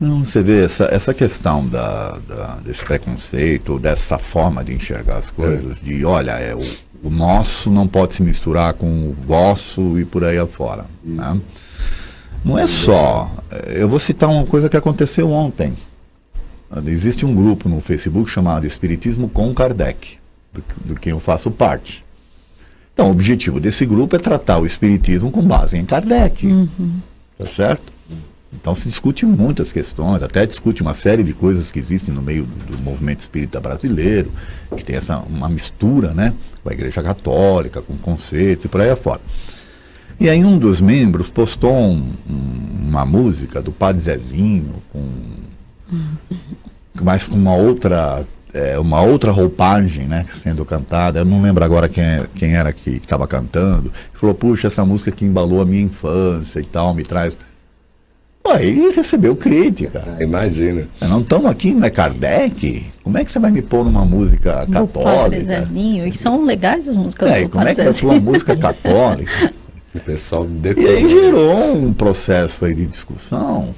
Não, você vê essa questão desse preconceito, dessa forma de enxergar as coisas, de olha, o nosso não pode se misturar com o vosso e por aí afora. Né? Não é só. Eu vou citar uma coisa que aconteceu ontem. Existe um grupo no Facebook chamado Espiritismo com Kardec, do que eu faço parte. Então, o objetivo desse grupo é tratar o Espiritismo com base em Kardec. Tá certo? Então se discute muitas questões, até discute uma série de coisas que existem no meio do movimento espírita brasileiro, que tem uma mistura, né, com a Igreja Católica, com conceitos e por aí afora. E aí um dos membros postou uma música do Padre Zezinho, mas com uma outra roupagem, né, sendo cantada. Eu não lembro agora quem era que estava cantando. Ele falou, puxa, essa música que embalou a minha infância e tal, me traz... Aí recebeu crítica. Imagina. Não estamos aqui, não é Kardec? Como é que você vai me pôr numa música católica? Do Padre Zezinho, e são legais as músicas do como Padre é que vai pôr uma música católica? O pessoal E aí gerou um processo aí de discussão,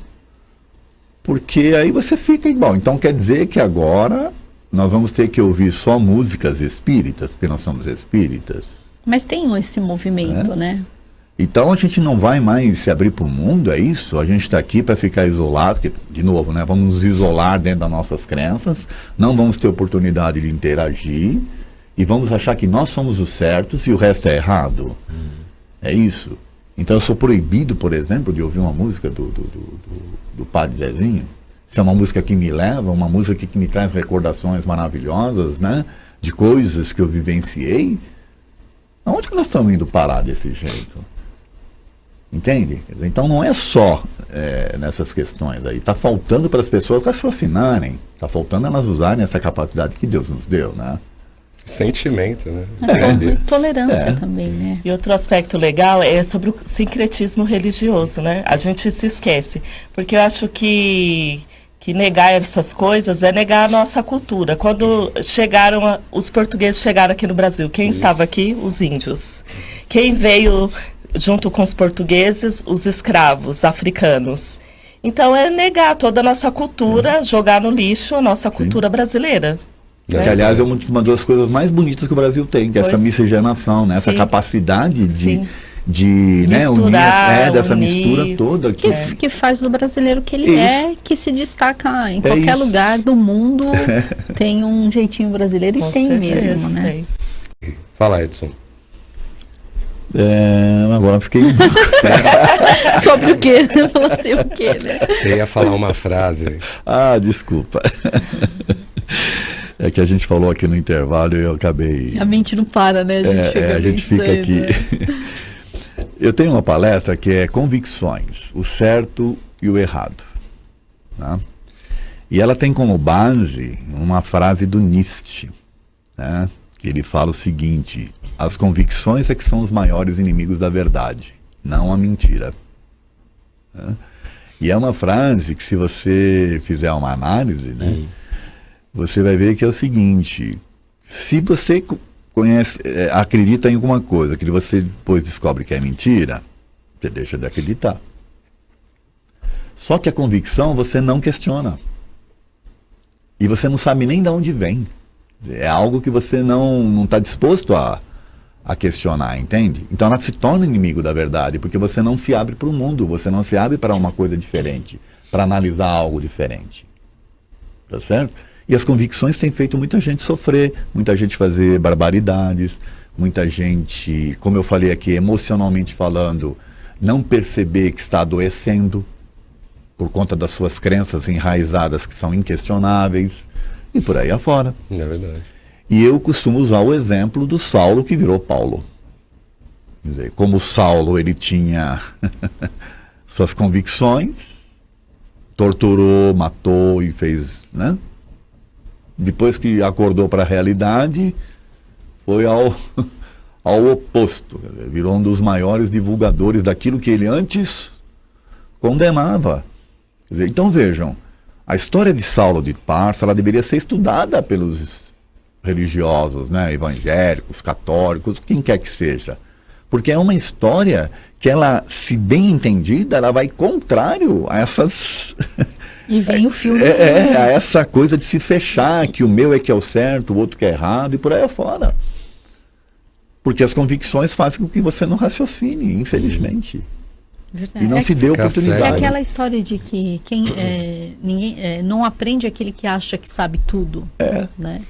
porque aí você fica igual. Então quer dizer que agora nós vamos ter que ouvir só músicas espíritas, porque nós somos espíritas. Mas tem esse movimento, né? Então a gente não vai mais se abrir para o mundo, é isso? A gente está aqui para ficar isolado, porque, de novo, né, vamos nos isolar dentro das nossas crenças, não vamos ter oportunidade de interagir e vamos achar que nós somos os certos e o resto é errado. É isso? Então eu sou proibido, por exemplo, de ouvir uma música do Padre Zezinho. Se é uma música que me leva, uma música que me traz recordações maravilhosas, né, de coisas que eu vivenciei. Aonde que nós estamos indo parar desse jeito? Entende? Então não é só nessas questões aí. Está faltando para as pessoas raciocinarem. Está faltando elas usarem essa capacidade que Deus nos deu, né? Sentimento, né? Tolerância também, né? E outro aspecto legal é sobre o sincretismo religioso, né? A gente se esquece. Porque eu acho que negar essas coisas é negar a nossa cultura. Quando os portugueses chegaram aqui no Brasil, quem estava aqui? Os índios. Quem veio junto com os portugueses? Os escravos africanos. Então é negar toda a nossa cultura, jogar no lixo a nossa cultura brasileira. Que, aliás, é uma das coisas mais bonitas que o Brasil tem, que é essa miscigenação, né? Essa capacidade de né, misturar, dessa mistura toda. Que faz do brasileiro que ele que se destaca em qualquer lugar do mundo. Tem um jeitinho brasileiro e tem mesmo, né? Fala, Edson. Agora fiquei... Sobre o quê? Falou assim, o quê, né? Você ia falar uma frase. Desculpa. É que a gente falou aqui no intervalo e eu acabei... A mente não para, né? A gente fica aqui... Eu tenho uma palestra que é Convicções, o certo e o errado. Né? E ela tem como base uma frase do Nietzsche, né? Que ele fala o seguinte: as convicções é que são os maiores inimigos da verdade, não a mentira. Né? E é uma frase que, se você fizer uma análise, né, você vai ver que é o seguinte: se você acredita em alguma coisa que você depois descobre que é mentira, você deixa de acreditar. Só que a convicção você não questiona. E você não sabe nem de onde vem. É algo que você não está disposto a questionar, entende? Então ela se torna inimigo da verdade, porque você não se abre para o mundo, você não se abre para uma coisa diferente, para analisar algo diferente. Tá certo? E as convicções têm feito muita gente sofrer, muita gente fazer barbaridades, muita gente, como eu falei aqui, emocionalmente falando, não perceber que está adoecendo por conta das suas crenças enraizadas que são inquestionáveis e por aí afora. É verdade. E eu costumo usar o exemplo do Saulo que virou Paulo. Quer dizer, como Saulo ele tinha suas convicções, torturou, matou e fez, né? Depois que acordou para a realidade, foi ao oposto. Virou um dos maiores divulgadores daquilo que ele antes condenava. Quer dizer, então vejam, a história de Saulo de Tarso, ela deveria ser estudada pelos religiosos, né, evangélicos, católicos, quem quer que seja. Porque é uma história que ela, se bem entendida, ela vai contrário a E vem o filme. Essa coisa de se fechar, que o meu é que é o certo, o outro que é errado, e por aí afora. Porque as convicções fazem com que você não raciocine, infelizmente. Verdade. E não se dê É oportunidade. aquela história de que ninguém não aprende aquele que acha que sabe tudo. Né?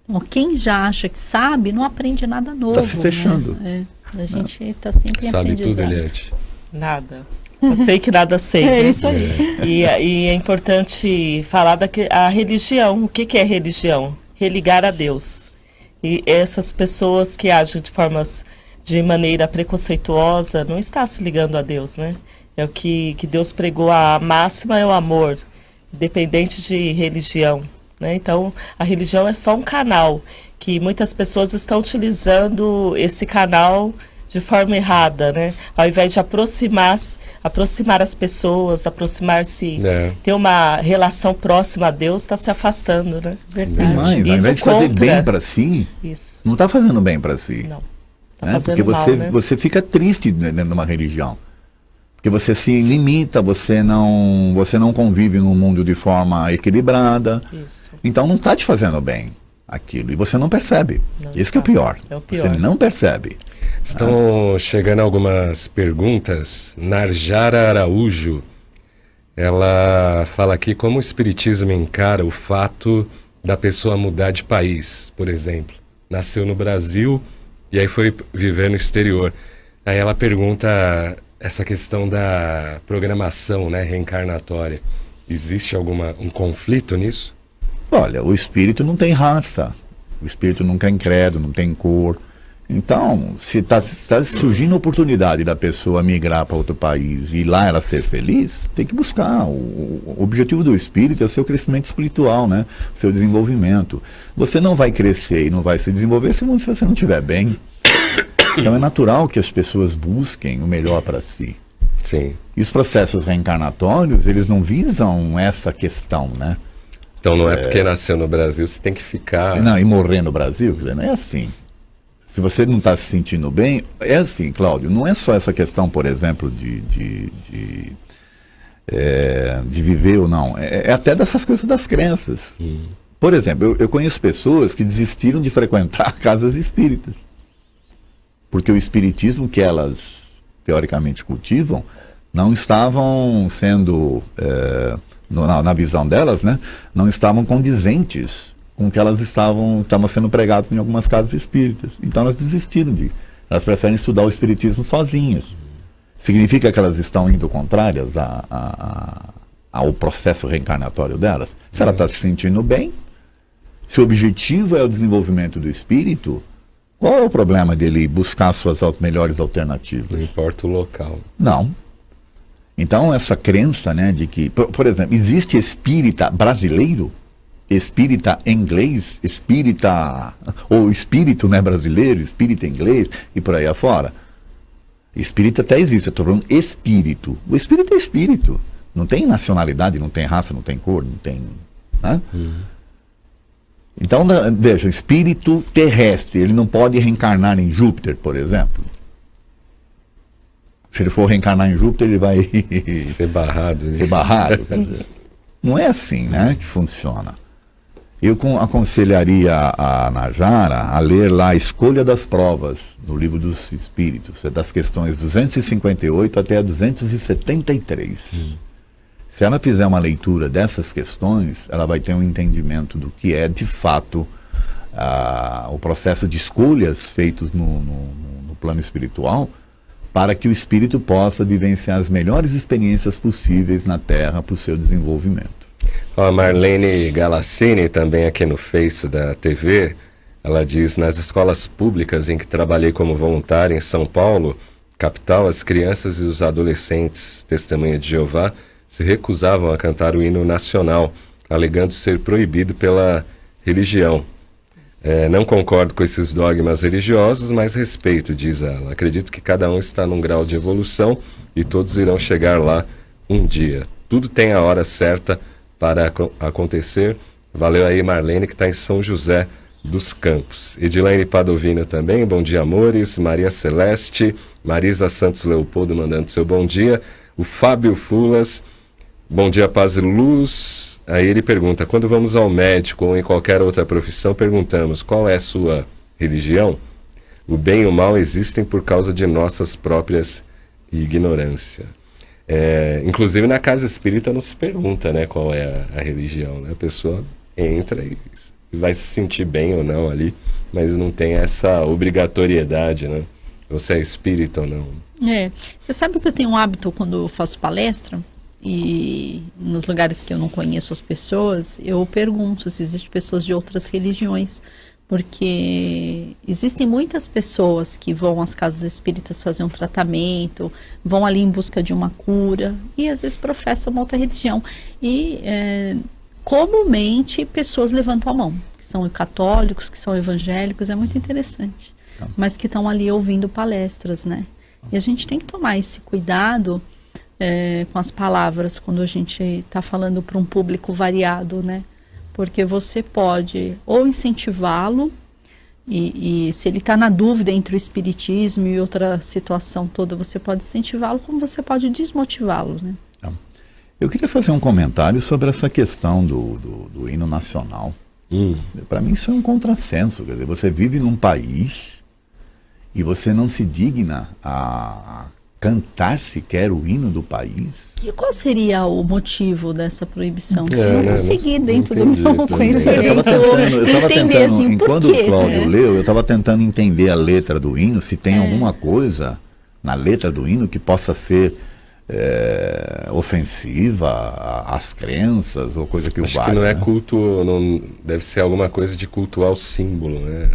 Então, quem já acha que sabe, não aprende nada novo. Está se fechando. Né? A gente está sempre em Sabe tudo, aprendizado. Eliette? Nada. Eu sei que nada sei. É né? isso aí. E é importante falar a religião. O que é religião? Religar a Deus. E essas pessoas que agem de maneira preconceituosa não está se ligando a Deus, né? É o que Deus pregou, a máxima é o amor, independente de religião, né? Então, a religião é só um canal, que muitas pessoas estão utilizando esse canal de forma errada, né? Ao invés de aproximar as pessoas, aproximar-se, ter uma relação próxima a Deus, está se afastando, né? Verdade. Mas, ao invés de fazer bem para si, não está fazendo bem para si. Não. Porque você fica triste dentro de uma religião. Porque você se limita, você não convive num mundo de forma equilibrada. Isso. Então não está te fazendo bem aquilo. E você não percebe. Isso que é o pior. Você não percebe. Estão chegando algumas perguntas. Narjara Araújo, ela fala aqui como o Espiritismo encara o fato da pessoa mudar de país, por exemplo. Nasceu no Brasil e aí foi viver no exterior. Aí ela pergunta essa questão da programação, né, reencarnatória. Existe um conflito nisso? Olha, o espírito não tem raça. O espírito não tem credo, não tem cor. Então, se está surgindo a oportunidade da pessoa migrar para outro país e lá ela ser feliz, tem que buscar. O objetivo do espírito é o seu crescimento espiritual, né? Seu desenvolvimento. Você não vai crescer e não vai se desenvolver se você não estiver bem. Então é natural que as pessoas busquem o melhor para si. Sim. E os processos reencarnatórios, eles não visam essa questão, né? Então não é porque nasceu no Brasil, você tem que ficar... Não, e morrer no Brasil, quer dizer, não é assim. Se você não está se sentindo bem, é assim, Cláudio, não é só essa questão, por exemplo, de viver ou não, é até dessas coisas das crenças. Por exemplo, eu conheço pessoas que desistiram de frequentar casas espíritas, porque o espiritismo que elas, teoricamente, cultivam, não estavam sendo, na visão delas, né, não estavam condizentes com que elas estavam sendo pregadas em algumas casas espíritas. Então elas desistiram elas preferem estudar o espiritismo sozinhas. Significa que elas estão indo contrárias ao processo reencarnatório delas? Se ela está se sentindo bem, se o objetivo é o desenvolvimento do espírito, qual é o problema dele buscar suas melhores alternativas? Não importa o local. Não. Então essa crença, né, de que, por exemplo, existe espírita brasileiro, espírita inglês, espírita, ou espírito, né, brasileiro, espírita inglês, e por aí afora. Espírita até existe, eu estou falando espírito. O espírito é espírito. Não tem nacionalidade, não tem raça, não tem cor, não tem... Né? Então, veja, o espírito terrestre, ele não pode reencarnar em Júpiter, por exemplo. Se ele for reencarnar em Júpiter, ele vai... ser barrado. Né? Ser barrado. Quer dizer, não é assim, né, que funciona. Eu aconselharia a Narjara a ler lá a Escolha das Provas, no Livro dos Espíritos, das questões 258 até a 273. Se ela fizer uma leitura dessas questões, ela vai ter um entendimento do que é, de fato, o processo de escolhas feitos no plano espiritual, para que o espírito possa vivenciar as melhores experiências possíveis na Terra para o seu desenvolvimento. A Marlene Galassini, também aqui no Face da TV, ela diz: nas escolas públicas em que trabalhei como voluntária em São Paulo, capital, as crianças e os adolescentes Testemunha de Jeová se recusavam a cantar o hino nacional, alegando ser proibido pela religião. Não concordo com esses dogmas religiosos, mas respeito, diz ela. Acredito que cada um está num grau de evolução e todos irão chegar lá um dia. Tudo tem a hora certa para acontecer. Valeu aí, Marlene, que está em São José dos Campos. Edilene Padovino também, bom dia, amores. Maria Celeste, Marisa Santos Leopoldo mandando seu bom dia. O Fábio Fulas, Bom dia, paz e luz. Aí ele pergunta, quando vamos ao médico ou em qualquer outra profissão, perguntamos qual é a sua religião? O bem e o mal existem por causa de nossas próprias ignorância. Inclusive na casa espírita não se pergunta, né, qual é a religião, né? A pessoa entra e vai se sentir bem ou não ali, mas não tem essa obrigatoriedade, né? Você é espírita ou não. Você sabe que eu tenho um hábito quando eu faço palestra e nos lugares que eu não conheço as pessoas, eu pergunto se existem pessoas de outras religiões, porque existem muitas pessoas que vão às casas espíritas fazer um tratamento, vão ali em busca de uma cura e às vezes professam uma outra religião. E comumente pessoas levantam a mão, que são católicos, que são evangélicos, é muito interessante, mas que estão ali ouvindo palestras, né? E a gente tem que tomar esse cuidado com as palavras quando a gente está falando para um público variado, né? Porque você pode ou incentivá-lo, e se ele está na dúvida entre o espiritismo e outra situação toda, você pode incentivá-lo, como você pode desmotivá-lo, né? Eu queria fazer um comentário sobre essa questão do hino nacional. Para mim isso é um contrassenso, quer dizer, você vive num país e você não se digna a cantar sequer o hino do país. E qual seria o motivo dessa proibição? Se eu não conseguir dentro do meu também. conhecimento Eu estava entender tentando, assim, por enquanto quê, o Cláudio né? leu, eu estava tentando entender a letra do hino, se tem alguma coisa na letra do hino que possa ser ofensiva às crenças ou coisa que o Acho valha. que não é né? culto, não, deve ser alguma coisa de cultuar o símbolo, né?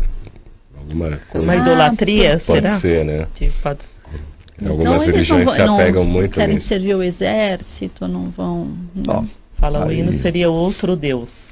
Alguma coisa. Uma idolatria, Pode será? ser, né? Que pode ser. Algumas Então eles não, religiões se apegam não muito querem nisso. servir o exército, não vão... Ó, Fala, o Aí- hino seria outro Deus.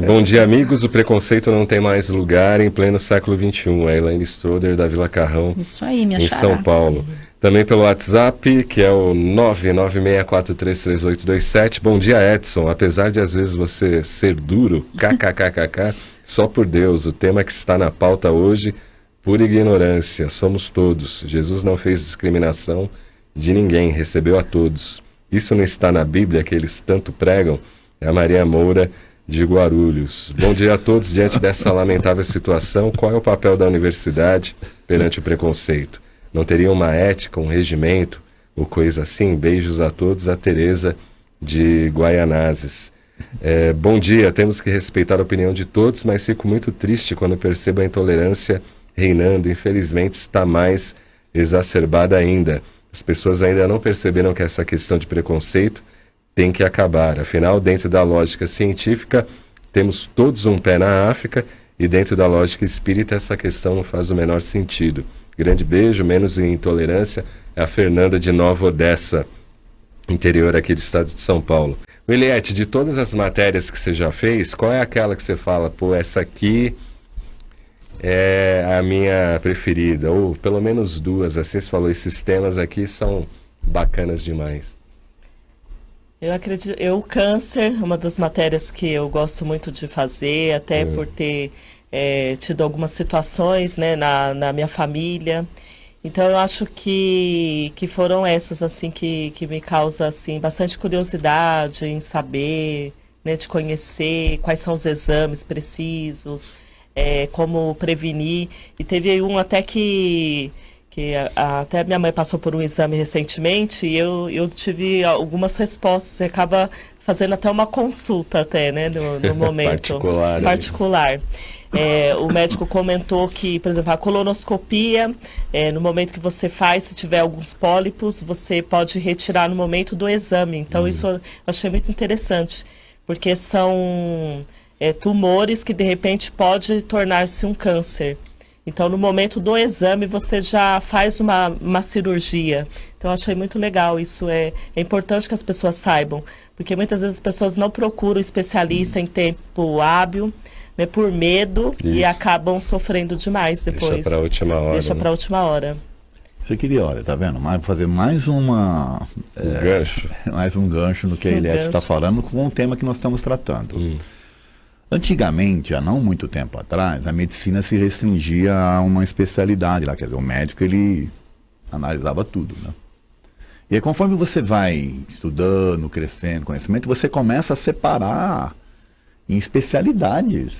Bom dia, amigos. O preconceito não tem mais lugar em pleno século XXI. A Elaine Stroder, da Vila Carrão, Isso aí, minha em xará. São Paulo. Também pelo WhatsApp, que é o 996433827. Bom dia, Edson. Apesar de às vezes você ser duro, kkkk, só por Deus, o tema que está na pauta hoje, pura ignorância, somos todos. Jesus não fez discriminação de ninguém, recebeu a todos. Isso não está na Bíblia, que eles tanto pregam? É a Maria Moura, de Guarulhos. Bom dia a todos. Diante dessa lamentável situação, qual é o papel da universidade perante o preconceito? Não teria uma ética, um regimento ou coisa assim? Beijos a todos. A Tereza de Guaianazes. Bom dia. Temos que respeitar a opinião de todos, mas fico muito triste quando percebo a intolerância reinando. Infelizmente está mais exacerbada ainda. As pessoas ainda não perceberam que essa questão de preconceito tem que acabar. Afinal, dentro da lógica científica, temos todos um pé na África e dentro da lógica espírita essa questão não faz o menor sentido. Grande beijo, menos intolerância. É a Fernanda de Nova Odessa, interior aqui do estado de São Paulo. Eliette, de todas as matérias que você já fez, qual é aquela que você fala, pô, essa aqui é a minha preferida? Ou pelo menos duas, assim você falou, esses temas aqui são bacanas demais. Eu acredito, câncer, uma das matérias que eu gosto muito de fazer, até por ter tido algumas situações, né, na minha família. Então eu acho que foram essas assim que me causa assim bastante curiosidade em saber, né, de conhecer quais são os exames precisos, como prevenir. E teve um até que até minha mãe passou por um exame recentemente e eu tive algumas respostas. Você acaba fazendo até uma consulta até, né, no momento particular. O médico comentou que, por exemplo, a colonoscopia, no momento que você faz, se tiver alguns pólipos, você pode retirar no momento do exame. Então isso eu achei muito interessante, porque são tumores que de repente pode tornar-se um câncer. Então, no momento do exame, você já faz uma cirurgia. Então, eu achei muito legal. Isso é importante que as pessoas saibam, porque muitas vezes as pessoas não procuram especialista em tempo hábil, né, por medo, e acabam sofrendo demais depois. Deixa para a última hora. Deixa para a última hora. Você queria, olha, tá vendo? Fazer mais uma... gancho. Mais um gancho no que a Eliette está falando com o tema que nós estamos tratando. Antigamente, há não muito tempo atrás, a medicina se restringia a uma especialidade lá, quer dizer, o médico ele analisava tudo, né? E aí, conforme você vai estudando, crescendo, conhecimento, você começa a separar em especialidades.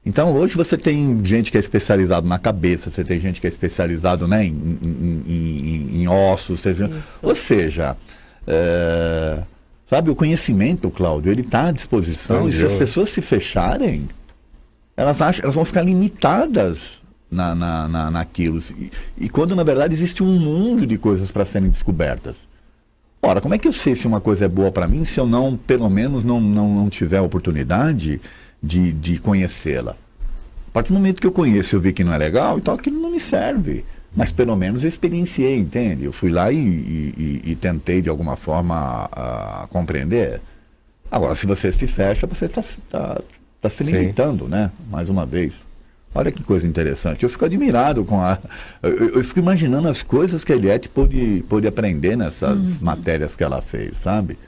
Então, hoje você tem gente que é especializado na cabeça, você tem gente que é especializado, né, em ossos, ou seja, sabe, o conhecimento, Cláudio, ele está à disposição, e se as pessoas se fecharem, elas vão ficar limitadas naquilo. E quando, na verdade, existe um mundo de coisas para serem descobertas. Ora, como é que eu sei se uma coisa é boa para mim se eu não, pelo menos, não tiver a oportunidade de conhecê-la? A partir do momento que eu conheço e eu vi que não é legal, então aquilo não me serve. Mas pelo menos eu experienciei, entende? Eu fui lá e tentei de alguma forma compreender. Agora, se você se fecha, você está se limitando, né? Mais uma vez. Olha que coisa interessante. Eu fico admirado com eu fico imaginando as coisas que a Eliette pôde aprender nessas matérias que ela fez, sabe?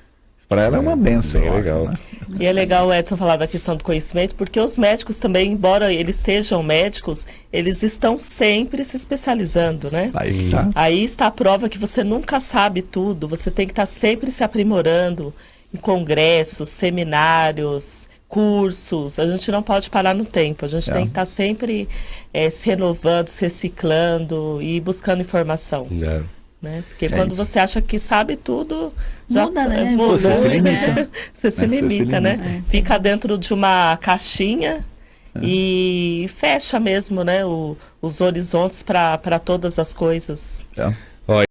Para ela é uma benção. Bem legal. Né? E é legal o Edson falar da questão do conhecimento, porque os médicos também, embora eles sejam médicos, eles estão sempre se especializando, né? Aí, tá. Aí está a prova que você nunca sabe tudo, você tem que estar sempre se aprimorando em congressos, seminários, cursos. A gente não pode parar no tempo, a gente tem que estar sempre se renovando, se reciclando e buscando informação. Né? Porque quando você acha que sabe tudo, já muda, né? Você se limita. Você se limita, né? Fica dentro de uma caixinha e fecha mesmo, né? Os horizontes para todas as coisas.